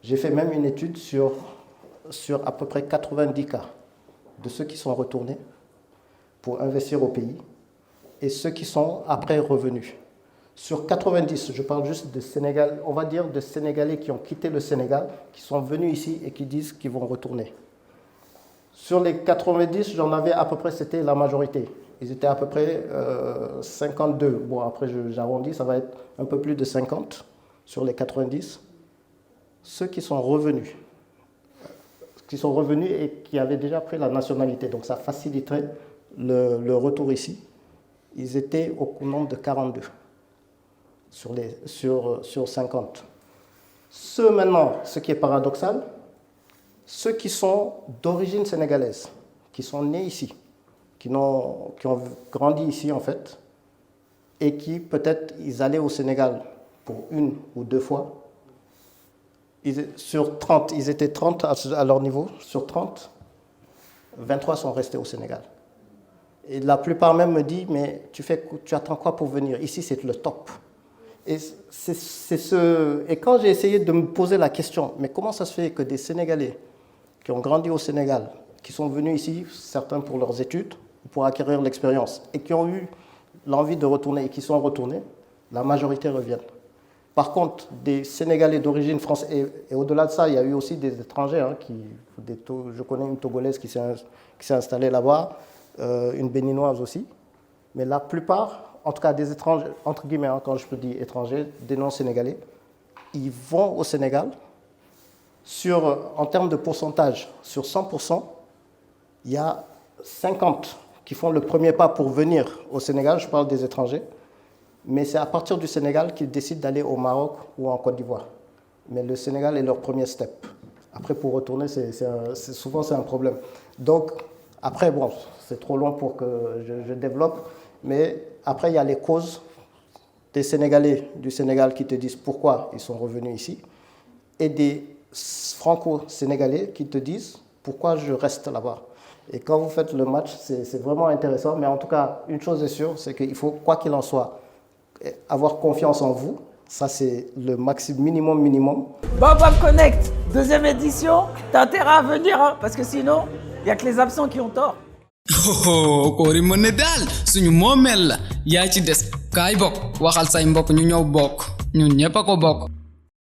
J'ai fait même une étude sur à peu près 90 cas de ceux qui sont retournés pour investir au pays et ceux qui sont après revenus. Sur 90, je parle juste de Sénégal, on va dire de Sénégalais qui ont quitté le Sénégal, qui sont venus ici et qui disent qu'ils vont retourner. Sur les 90, j'en avais à peu près, c'était la majorité. Ils étaient à peu près 52. Bon, après, j'arrondis, ça va être un peu plus de 50 sur les 90. Ceux qui sont revenus et qui avaient déjà pris la nationalité, donc ça faciliterait le retour ici. Ils étaient au nombre de 42 sur 50. Maintenant, ce qui est paradoxal, ceux qui sont d'origine sénégalaise, qui sont nés ici, qui ont grandi ici en fait, et qui peut-être ils allaient au Sénégal pour une ou deux fois, sur 30, ils étaient 30 à leur niveau, sur 30, 23 sont restés au Sénégal. Et la plupart même me disent, mais tu attends quoi pour venir? Ici, c'est le top. Et quand j'ai essayé de me poser la question, mais comment ça se fait que des Sénégalais qui ont grandi au Sénégal, qui sont venus ici, certains pour leurs études, pour acquérir l'expérience, et qui ont eu l'envie de retourner et qui sont retournés, la majorité reviennent. Par contre, des Sénégalais d'origine française, et au-delà de ça, il y a eu aussi des étrangers, je connais une Togolaise qui s'est installée là-bas, une Béninoise aussi, mais la plupart, en tout cas des étrangers, entre guillemets, quand je peux dire étrangers, des non-sénégalais, ils vont au Sénégal. En termes de pourcentage, sur 100%, il y a 50 qui font le premier pas pour venir au Sénégal, je parle des étrangers, mais c'est à partir du Sénégal qu'ils décident d'aller au Maroc ou en Côte d'Ivoire. Mais le Sénégal est leur premier step. Après, pour retourner, souvent c'est un problème. Donc, après, bon, c'est trop long pour que je développe, mais après, il y a les causes des Sénégalais du Sénégal qui te disent pourquoi ils sont revenus ici, et des franco-sénégalais qui te disent pourquoi je reste là-bas. Et quand vous faites le match, c'est vraiment intéressant, mais en tout cas, une chose est sûre, c'est qu'il faut, quoi qu'il en soit, avoir confiance en vous. Ça, c'est le minimum. Baobab Connect, deuxième édition, t'as intérêt à venir, hein, parce que sinon, il n'y a que les absents qui ont tort. Oh, koori mën na daal suñu moomeel la yaa ci des kaay bokk waxal say mbokk ñu ñëw bokk ñun ñépp a ko bokk